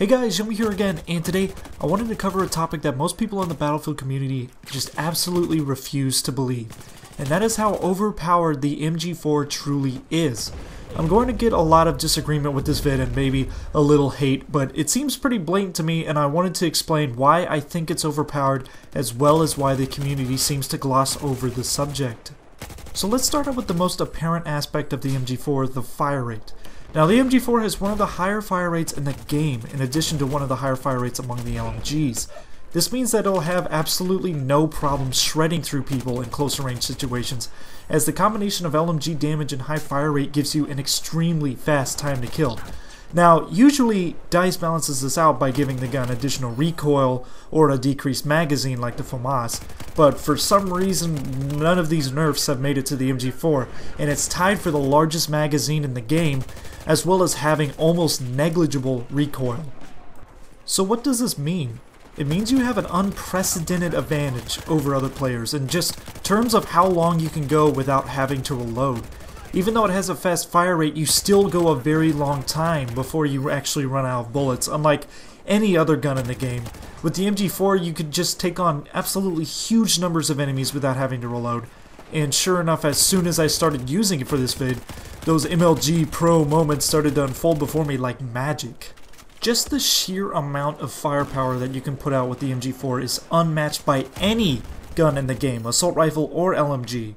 Hey guys, Yomi here again, and today I wanted to cover a topic that most people in the Battlefield community just absolutely refuse to believe, and that is how overpowered the MG4 truly is. I'm going to get a lot of disagreement with this vid and maybe a little hate, but it seems pretty blatant to me, and I wanted to explain why I think it's overpowered as well as why the community seems to gloss over the subject. So let's start out with the most apparent aspect of the MG4, the fire rate. Now the MG4 has one of the higher fire rates in the game, in addition to one of the higher fire rates among the LMGs. This means that it'll have absolutely no problem shredding through people in closer range situations, as the combination of LMG damage and high fire rate gives you an extremely fast time to kill. Now, usually DICE balances this out by giving the gun additional recoil or a decreased magazine like the FAMAS, but for some reason none of these nerfs have made it to the MG4, and it's tied for the largest magazine in the game, as well as having almost negligible recoil. So what does this mean? It means you have an unprecedented advantage over other players in just terms of how long you can go without having to reload. Even though it has a fast fire rate, you still go a very long time before you actually run out of bullets, unlike any other gun in the game. With the MG4, you could just take on absolutely huge numbers of enemies without having to reload. And sure enough, as soon as I started using it for this vid, those MLG Pro moments started to unfold before me like magic. Just the sheer amount of firepower that you can put out with the MG4 is unmatched by any gun in the game, assault rifle or LMG.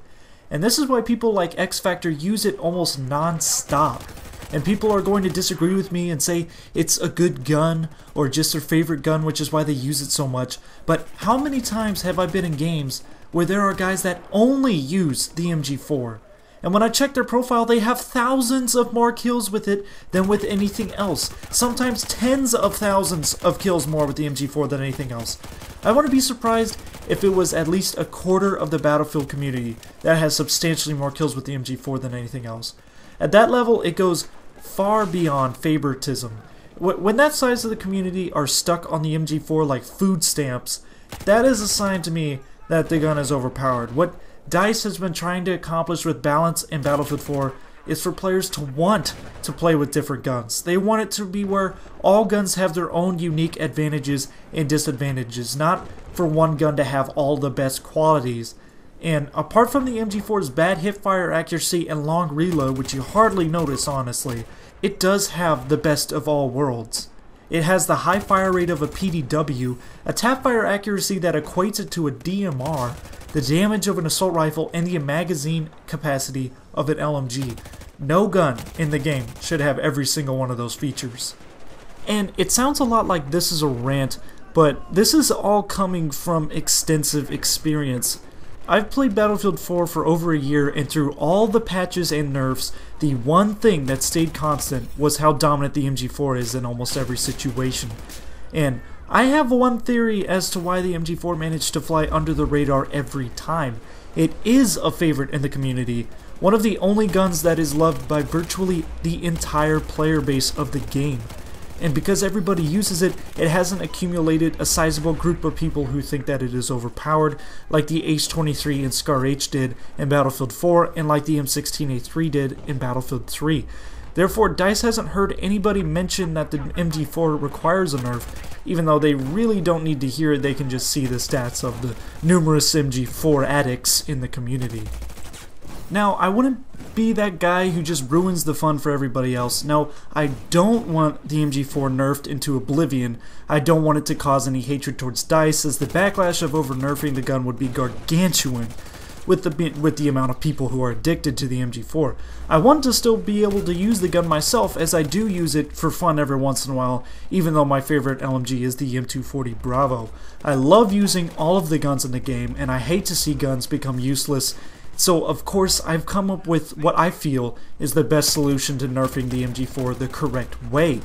And this is why people like X Factor use it almost non-stop. And people are going to disagree with me and say it's a good gun or just their favorite gun, which is why they use it so much. But how many times have I been in games where there are guys that only use the MG4? And when I check their profile, they have thousands of more kills with it than with anything else. Sometimes tens of thousands of kills more with the MG4 than anything else. I wouldn't be surprised if it was at least a quarter of the Battlefield community that has substantially more kills with the MG4 than anything else. At that level, it goes far beyond favoritism. When that size of the community are stuck on the MG4 like food stamps, that is a sign to me that the gun is overpowered. What DICE has been trying to accomplish with balance in Battlefield 4 is for players to want to play with different guns. They want it to be where all guns have their own unique advantages and disadvantages, not for one gun to have all the best qualities. And apart from the MG4's bad hipfire accuracy and long reload, which you hardly notice honestly, it does have the best of all worlds. It has the high fire rate of a PDW, a tap-fire accuracy that equates it to a DMR, the damage of an assault rifle, and the magazine capacity of an LMG. No gun in the game should have every single one of those features. And it sounds a lot like this is a rant, but this is all coming from extensive experience. I've played Battlefield 4 for over a year, and through all the patches and nerfs, the one thing that stayed constant was how dominant the MG4 is in almost every situation. And I have one theory as to why the MG4 managed to fly under the radar every time. It is a favorite in the community, one of the only guns that is loved by virtually the entire player base of the game. And because everybody uses it, it hasn't accumulated a sizable group of people who think that it is overpowered, like the H-23 and Scar H did in Battlefield 4, and like the M16A3 did in Battlefield 3. Therefore, DICE hasn't heard anybody mention that the MG4 requires a nerf, even though they really don't need to hear it. They can just see the stats of the numerous MG4 addicts in the community. Now, I wouldn't be that guy who just ruins the fun for everybody else. No, I don't want the MG4 nerfed into oblivion. I don't want it to cause any hatred towards DICE, as the backlash of over-nerfing the gun would be gargantuan with the amount of people who are addicted to the MG4. I want to still be able to use the gun myself, as I do use it for fun every once in a while, even though my favorite LMG is the M240 Bravo. I love using all of the guns in the game, and I hate to see guns become useless. So of course I've come up with what I feel is the best solution to nerfing the MG4 the correct way.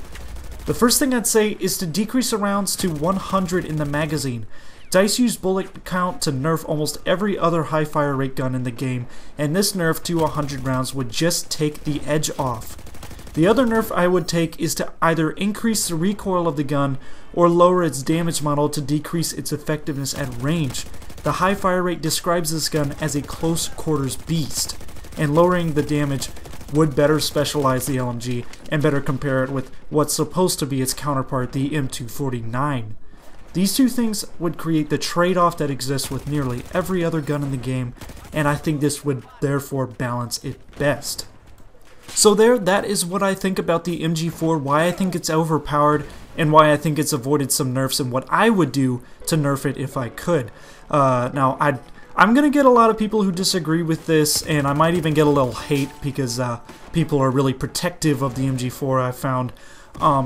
The first thing I'd say is to decrease the rounds to 100 in the magazine. DICE used bullet count to nerf almost every other high fire rate gun in the game, and this nerf to 100 rounds would just take the edge off. The other nerf I would take is to either increase the recoil of the gun or lower its damage model to decrease its effectiveness at range. The high fire rate describes this gun as a close quarters beast, and lowering the damage would better specialize the LMG and better compare it with what's supposed to be its counterpart, the M249. These two things would create the trade-off that exists with nearly every other gun in the game, and I think this would therefore balance it best. So that is what I think about the MG4, why I think it's overpowered, and why I think it's avoided some nerfs, and what I would do to nerf it if I could. Now, I'm going to get a lot of people who disagree with this, and I might even get a little hate because people are really protective of the MG4, I found.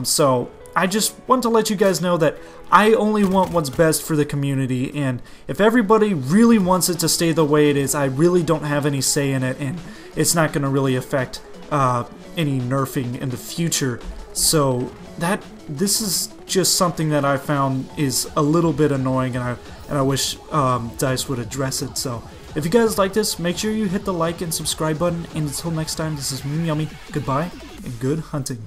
So I just want to let you guys know that I only want what's best for the community, and if everybody really wants it to stay the way it is, I really don't have any say in it, and it's not going to really affect any nerfing in the future. So this is just something that I found is a little bit annoying, and I wish DICE would address it. So if you guys like this, make sure you hit the like and subscribe button, and until next time, this is me, Yummy. Goodbye and good hunting.